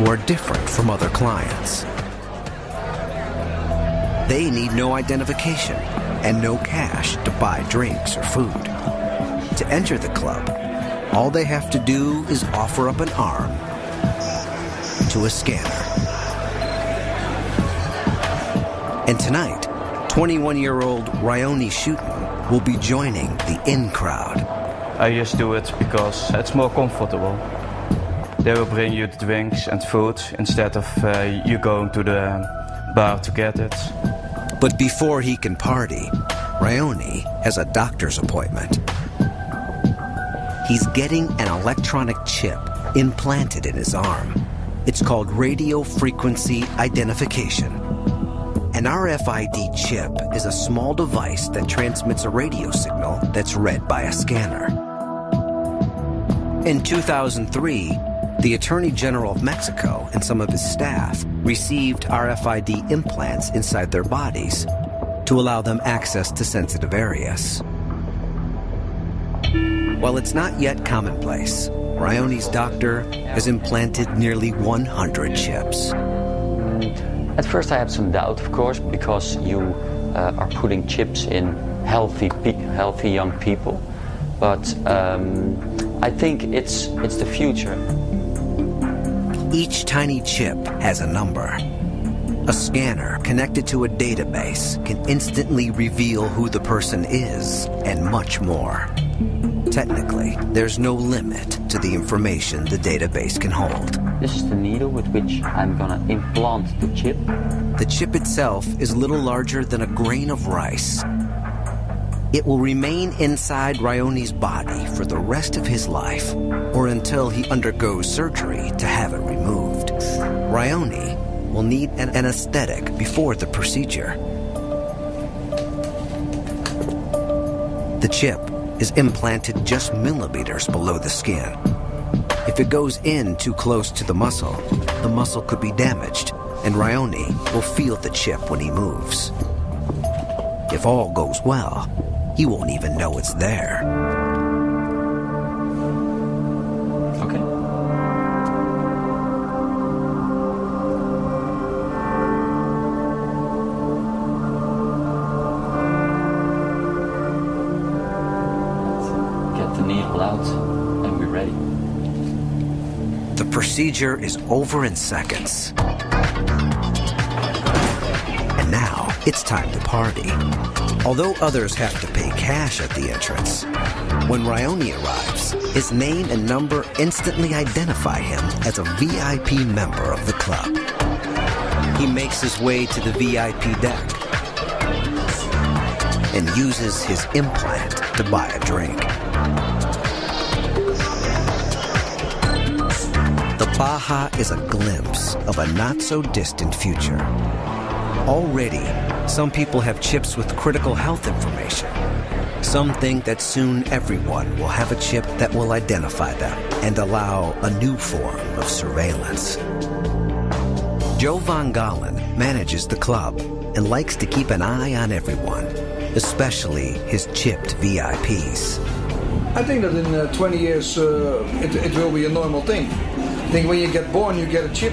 who are different from other clients. They need no identification and no cash to buy drinks or food. To enter the club, all they have to do is offer up an arm to a scanner. And tonight, 21-year-old Ryoni Schutten will be joining the in crowd. I just do it because it's more comfortable. They will bring you the drinks and food instead of you going to the bar to get it. But before he can party, Ryoni has a doctor's appointment. He's getting an electronic chip implanted in his arm. It's called radio frequency identification. An RFID chip is a small device that transmits a radio signal that's read by a scanner. In 2003, the Attorney General of Mexico and some of his staff received RFID implants inside their bodies to allow them access to sensitive areas. While it's not yet commonplace, Ryoni's doctor has implanted nearly 100 chips. At first I had some doubt, of course, because you are putting chips in healthy young people. But I think it's the future. Each tiny chip has a number. A scanner connected to a database can instantly reveal who the person is and much more. Technically, there's no limit to the information the database can hold. This is the needle with which I'm gonna implant the chip. The chip itself is little larger than a grain of rice. It will remain inside Ryoni's body for the rest of his life, or until he undergoes surgery to have it removed. Ryoni will need an anesthetic before the procedure. The chip is implanted just millimeters below the skin. If it goes in too close to the muscle could be damaged, and Ryoni will feel the chip when he moves. If all goes well, he won't even know it's there. Okay. Get the needle out and we're ready. The procedure is over in seconds. And now it's time to party. Although others have to pay cash at the entrance, when Ryoni arrives, his name and number instantly identify him as a VIP member of the club. He makes his way to the VIP deck and uses his implant to buy a drink. The Baja is a glimpse of a not-so-distant future. Already, some people have chips with critical health information. Some think that soon everyone will have a chip that will identify them and allow a new form of surveillance. Joe Van Galen manages the club and likes to keep an eye on everyone, especially his chipped VIPs. I think that in 20 years it will be a normal thing. I think when you get born, you get a chip.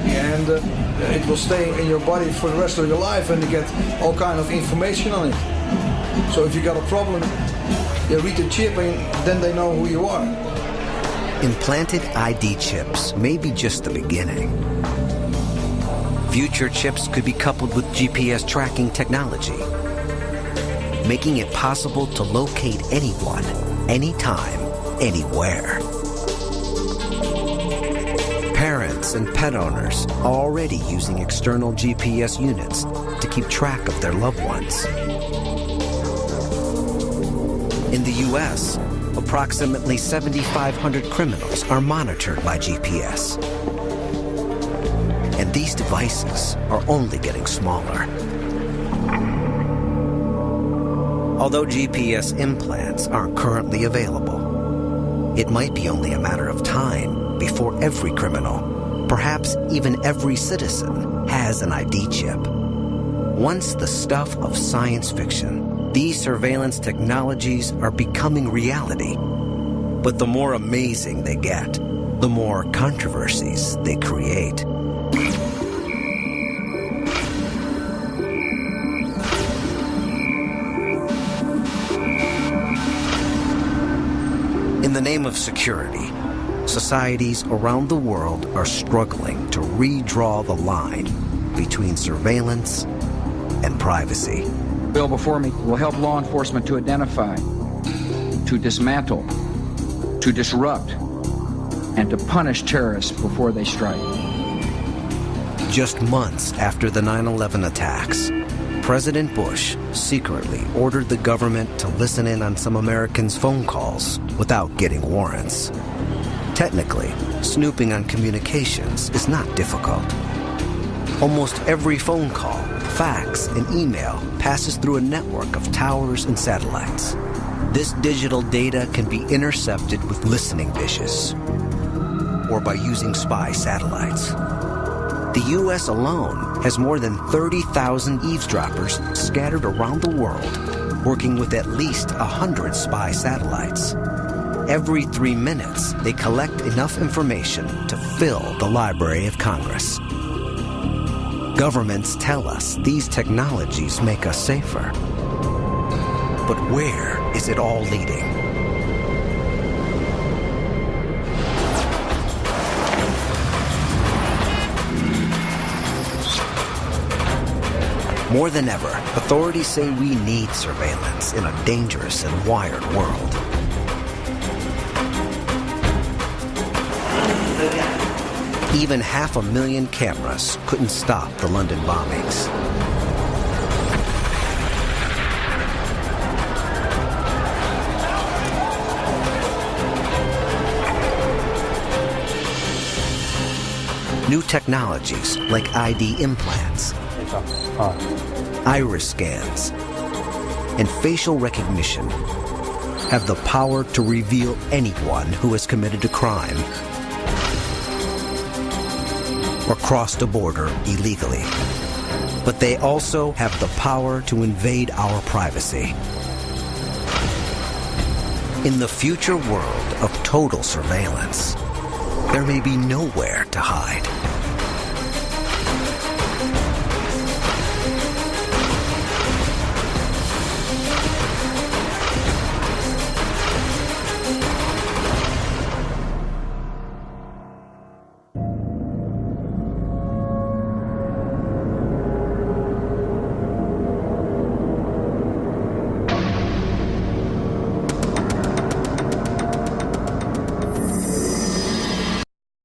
And it will stay in your body for the rest of your life, and you get all kind of information on it. So if you got a problem, you read the chip and then they know who you are. Implanted ID chips may be just the beginning. Future chips could be coupled with GPS tracking technology, making it possible to locate anyone, anytime, anywhere. Parents and pet owners are already using external GPS units to keep track of their loved ones. In the U.S., approximately 7,500 criminals are monitored by GPS. And these devices are only getting smaller. Although GPS implants aren't currently available, it might be only a matter of time before every criminal, perhaps even every citizen, has an ID chip. Once the stuff of science fiction, these surveillance technologies are becoming reality. But the more amazing they get, the more controversies they create. In the name of security, societies around the world are struggling to redraw the line between surveillance and privacy. The bill before me will help law enforcement to identify, to dismantle, to disrupt, and to punish terrorists before they strike. Just months after the 9/11 attacks, President Bush secretly ordered the government to listen in on some Americans' phone calls without getting warrants. Technically, snooping on communications is not difficult. Almost every phone call, fax, and email passes through a network of towers and satellites. This digital data can be intercepted with listening dishes or by using spy satellites. The U.S. alone has more than 30,000 eavesdroppers scattered around the world, working with at least 100 spy satellites. Every 3 minutes, they collect enough information to fill the Library of Congress. Governments tell us these technologies make us safer. But where is it all leading? More than ever, authorities say we need surveillance in a dangerous and wired world. Even 500,000 cameras couldn't stop the London bombings. New technologies like ID implants, iris scans, and facial recognition have the power to reveal anyone who has committed a crime or crossed a border illegally. But they also have the power to invade our privacy. In the future world of total surveillance, there may be nowhere to hide.